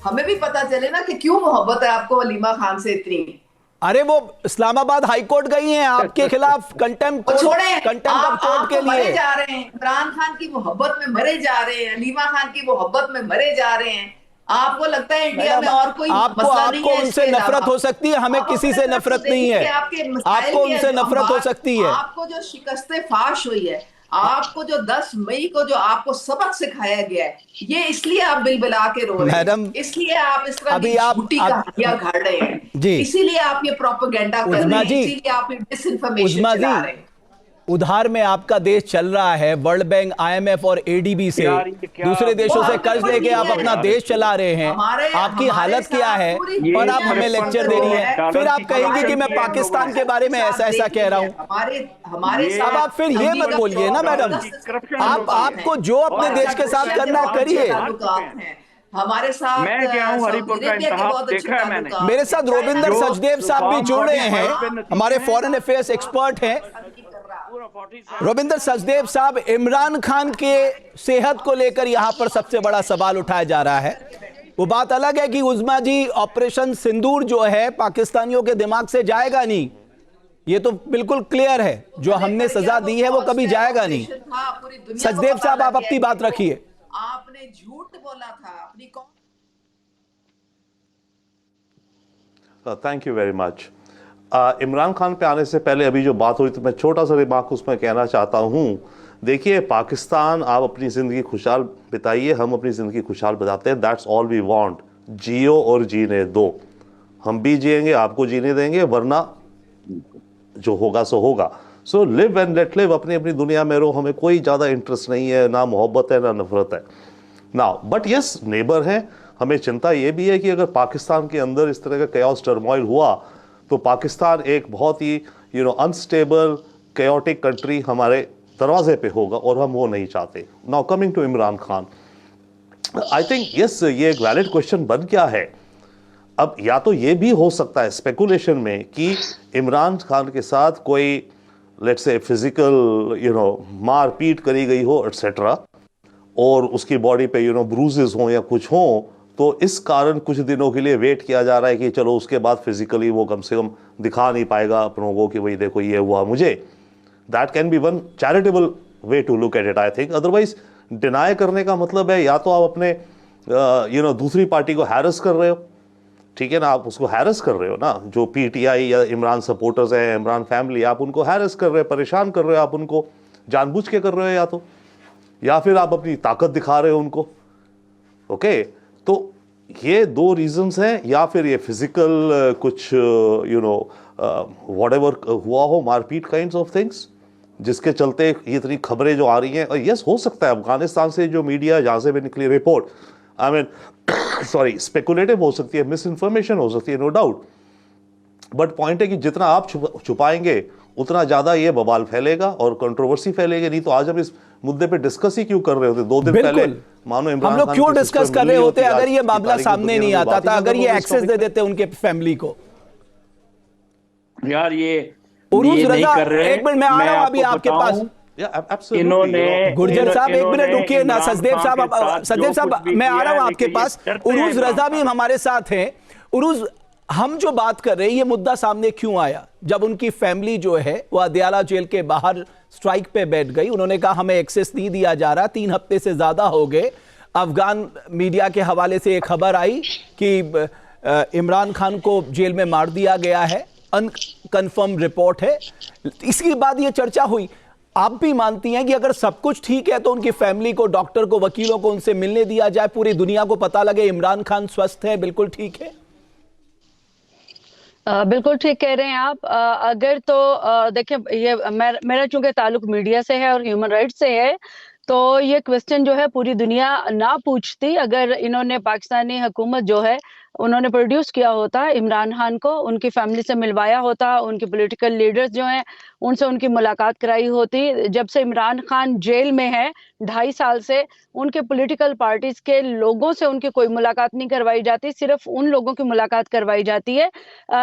हमें भी पता चले ना कि क्यों मोहब्बत है आपको वलीमा खान से इतनी। अरे वो इस्लामाबाद हाई कोर्ट गई हैं आपके खिलाफ और छोड़े, कंटेम्प्ट ऑफ कोर्ट आप के तो मरे लिए। जा रहे हैं, इमरान खान की मोहब्बत में मरे जा रहे हैं, हलीमा खान की मोहब्बत में मरे जा रहे हैं। आपको लगता है इंडिया मैडम, में और कोई आपको मसला नहीं आपको है उनसे इसके नफरत अलावा? हो सकती है, हमें आप किसी अपने से तरफ से नफरत नहीं देखिए है। कि आपके मसाइल आपको क्या है उनसे जो हम नफरत हो बात। सकती है। आपको जो शिकस्ते फाश हुई है, आपको जो 10 मई को जो आपको सबक सिखाया गया है, ये इसलिए आप बिलबिला के रो रहे हैं, मैडम, इसलिए आप इस तरह की अभी झूठी आप कहानियां घड़ रहे हैं, जी इसीलिए आप ये प्रोपेगेंडा कर रहे उजमा हैं, जी, इसीलिए आप ये डिस इन्फॉर्मेशन उजमा जी, चला रहे हैं। उधार में आपका देश चल रहा है, वर्ल्ड बैंक, आईएमएफ और एडीबी से, यार ये क्या दूसरे वो देशों से हम कर्ज बिल्कुल लेके नहीं आप है। अपना यार देश चला रहे हैं। हमारे आपकी हमारे हालत क्या साथ है पूरी ये और आप दुनिया हमें छप्पन लेक्चर दे जो रही करोड़ हैं, है, फिर डॉलर आप की कहेंगी कि करप्शन मैं की है इन लोगों पाकिस्तान ने। के बारे में ऐसा साथ ऐसा देख कह रहा रही है। हूं। हमारे ये अब आप फिर ये सऊदी मत का बोलिए ना मैडम, डॉलर की करप्शन इन आप लोगों की है। आपको जो अपने और देश के साथ रशिया के करना है बहुत अच्छे करिए। हार चुके ताल्लुकात हैं। हैं, हमारे साथ मैं गया हूँ सऊदी हरिपुर का अरेबिया के इंतहा बहुत अच्छे देखा है मैंने। मेरे ताल्लुकात हैं, साथ चाइना रोबिंदर के जो सचदेव साहब भी फार्म जुड़ रहे हैं, 45 पे नतीजे हमारे हैं, फॉरेन अफेयर्स एक्सपर्ट हैं। पूरा 47 रोबिंदर सचदेव साहब, इमरान खान के सेहत को लेकर यहां पर सबसे बड़ा सवाल उठाया जा रहा है। वो बात अलग है कि उजमा जी, ऑपरेशन सिंदूर जो है पाकिस्तानियों के दिमाग से जाएगा नहीं, ये तो बिल्कुल क्लियर है। जो हमने सजा दी है वो कभी जाएगा नहीं। सचदेव साहब, आप अपनी बात रखिए। आपने झूठ बोला था अपनी कौम। Thank you very much. Imran Khan पे आने से पहले अभी जो बात हुई तो मैं छोटा सा रिमार्क उसमें कहना चाहता हूँ। देखिए, पाकिस्तान, आप अपनी ज़िंदगी खुशहाल बिताइए, हम अपनी ज़िंदगी खुशहाल बिताते हैं। That's all we want. जियो और जीने दो, हम भी जिएंगे, आपको जीने देंगे, वरना जो होगा सो होगा। So live and let live, अपनी अपनी दुनिया में रहो, हमें कोई ज़्यादा इंटरेस्ट नहीं है, ना मोहब्बत है ना नफरत है। नाउ बट यस, नेबर है, हमें चिंता ये भी है कि अगर पाकिस्तान के अंदर इस तरह का कयास टर्मोइल हुआ तो पाकिस्तान एक बहुत ही अनस्टेबल कयोटिक कंट्री हमारे दरवाजे पे होगा, और हम वो नहीं चाहते। Now coming to Imran Khan, I think yes, ये एक वैलिड क्वेश्चन बन गया है। अब या तो ये भी हो सकता है स्पेकुलेशन में कि इमरान खान के साथ कोई लेट्स से फिजिकल मार पीट करी गई हो एटसेट्रा, और उसकी बॉडी पे ब्रूजेस हो या कुछ हो, तो इस कारण कुछ दिनों के लिए वेट किया जा रहा है कि चलो उसके बाद फिजिकली वो कम से कम दिखा नहीं पाएगा अपनों को कि भाई देखो ये हुआ मुझे। That can be one charitable way to look at it, I think. Otherwise deny करने का मतलब है या तो आप अपने दूसरी पार्टी को हैरस कर रहे हो, ठीक है ना, आप उसको हैरस कर रहे हो ना, जो पीटीआई या इमरान सपोर्टर्स हैं, इमरान फैमिली, आप उनको हैरस कर रहे हो, परेशान कर रहे हो, आप उनको जानबूझ के कर रहे हो, या फिर आप अपनी ताकत दिखा रहे हो उनको। ओके, तो ये दो रीजंस हैं, या फिर ये फिजिकल कुछ व्हाटएवर हुआ हो, मारपीट काइंड्स ऑफ थिंग्स, जिसके चलते ये इतनी खबरें जो आ रही हैं। और यस, हो सकता है अफगानिस्तान से जो मीडिया, जहाँ से भी निकली report, I mean sorry, speculative हो सकती है, मिस इन्फॉर्मेशन हो सकती है, नो डाउट। बट पॉइंट है कि जितना आप छुपाएंगे उतना ज्यादा ये बवाल फैलेगा और कंट्रोवर्सी फैलेगी। नहीं तो आज हम इस मुद्दे पे डिस्कस ही क्यों कर रहे होते 2 दिन पहले? मानो इमरान हम लोग खान क्यों की डिस्कस सिस्टर कर रहे मिली होते होती, अगर आज ये की मामला तारीख में सामने दुनिया नहीं में आता बात ही था, ना अगर करो ये इस एक्सेस टॉपिक दे पे। देते उनके फैमिली को। यार ये उरूज नहीं रजा, कर रहे। एक मिनट मैं आ रहा हूं अभी आपके पास। इन्होंने गुर्जर साहब एक मिनट इन्होंने रुकिए ना, इमरान सचदेव खान साहब, के साथ सचदेव जो साहब कुछ भी मैं आ किया रहा हूं है, आपके लेकिन ये पास। डरते हैं उरूज इमरान रजा भी खान। हमारे साथ हैं। उरूज, हम जो बात कर रहे हैं, ये मुद्दा सामने क्यों आया? जब उनकी फैमिली जो है वो अदयाला जेल के बाहर स्ट्राइक पे बैठ गई, उन्होंने कहा हमें एक्सेस नहीं दिया जा रहा, 3 हफ्ते से ज्यादा हो गए। अफगान मीडिया के हवाले से एक खबर आई कि इमरान खान को जेल में मार दिया गया है, अनकन्फर्म रिपोर्ट है। इसके बाद ये चर्चा हुई। आप भी मानती हैं कि अगर सब कुछ ठीक है तो उनकी फैमिली को, डॉक्टर को, वकीलों को उनसे मिलने दिया जाए, पूरी दुनिया को पता लगे इमरान खान स्वस्थ है, बिल्कुल ठीक है? बिल्कुल ठीक कह रहे हैं आप। अगर तो देखिए, ये मेरा चूंकि ताल्लुक मीडिया से है और ह्यूमन राइट्स से है, तो ये क्वेश्चन जो है पूरी दुनिया ना पूछती अगर इन्होंने, पाकिस्तानी हुकूमत जो है उन्होंने प्रोड्यूस किया होता इमरान खान को, उनकी फैमिली से मिलवाया होता, उनके पॉलिटिकल लीडर्स जो हैं उनसे उनकी मुलाकात कराई होती। जब से इमरान खान जेल में है 2.5 साल से, उनके पॉलिटिकल पार्टीज के लोगों से उनकी कोई मुलाकात नहीं करवाई जाती, सिर्फ उन लोगों की मुलाकात करवाई जाती है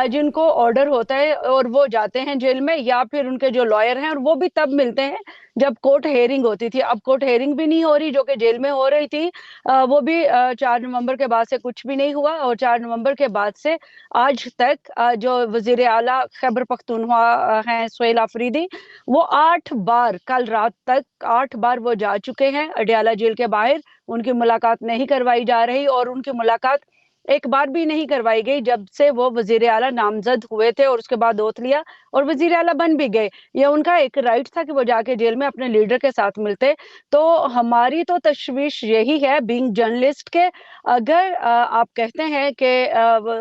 जिनको ऑर्डर होता है और वो जाते हैं जेल में, या फिर उनके जो लॉयर हैं, और वो भी तब मिलते हैं जब कोर्ट हेयरिंग होती थी। अब कोर्ट हेयरिंग भी नहीं हो रही, जो कि जेल में हो रही थी, वो भी 4 नवंबर के बाद से कुछ भी नहीं हुआ। और 4 नवंबर के बाद से आज तक जो वजीर आला खैबर पख्तूनख्वा हैं सुहेल आफरीदी, वो 8 बार, कल रात तक 8 बार वो जा चुके हैं अडयाला जेल के बाहर। उनकी मुलाकात नहीं करवाई जा रही, और उनकी मुलाकात एक बार भी नहीं करवाई गई जब से वो वजीर आला नामजद हुए थे और उसके बाद ओथ लिया और वजीर आला बन भी गए। ये उनका एक राइट था कि वो जाके जेल में अपने लीडर के साथ मिलते। तो हमारी तो तशवीश यही है बीइंग जर्नलिस्ट के, अगर आप कहते हैं कि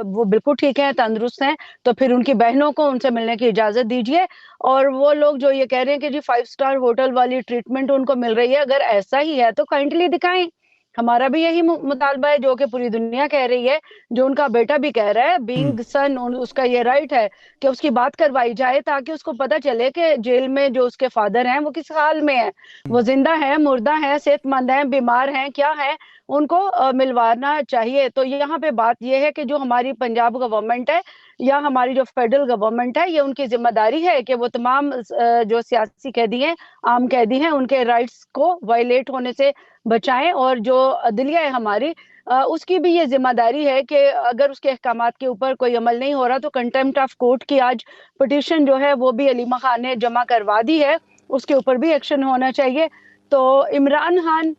वो बिल्कुल ठीक है, तंदुरुस्त हैं, तो फिर उनकी बहनों को उनसे मिलने की इजाजत दीजिए। और वो लोग जो ये कह रहे हैं कि जी 5 स्टार होटल वाली ट्रीटमेंट उनको मिल रही है, अगर ऐसा ही है तो काइंडली दिखाएं। हमारा भी यही मुतालबा है जो कि पूरी दुनिया कह रही है, जो उनका बेटा भी कह रहा है, बीइंग सन, उसका ये राइट है कि उसकी बात करवाई जाए, ताकि उसको पता चले कि जेल में जो उसके फादर हैं वो किस हाल में है, वो जिंदा है, मुर्दा है, सेहतमंद है, बीमार हैं, क्या है, उनको मिलवाना चाहिए। तो यहाँ पे बात ये है कि जो हमारी पंजाब गवर्नमेंट है या हमारी जो फेडरल गवर्नमेंट है, ये उनकी जिम्मेदारी है कि वो तमाम जो सियासी कैदी हैं, आम कैदी हैं, उनके राइट्स को वायलेट होने से बचाएं। और जो अदलिया है हमारी, उसकी भी ये जिम्मेदारी है कि अगर उसके अहकामात के ऊपर कोई अमल नहीं हो रहा तो कंटेम्प्ट ऑफ कोर्ट की आज पिटीशन जो है वो भी अलीमा खान ने जमा करवा दी है, उसके ऊपर भी एक्शन होना चाहिए। तो इमरान खान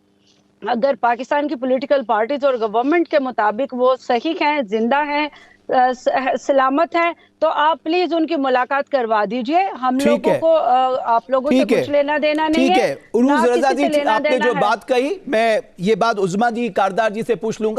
अगर पाकिस्तान की पॉलिटिकल पार्टीज और गवर्नमेंट के मुताबिक वो सही हैं, जिंदा हैं, सलामत हैं, तो आप प्लीज उनकी मुलाकात करवा दीजिए। हम लोगों को आप लोगों से कुछ लेना देना नहीं है। ठीक है, उरूज रजा जी, आपने जो बात कही, मैं ये बात उज़मा जी कारदार जी से पूछ लूंगा।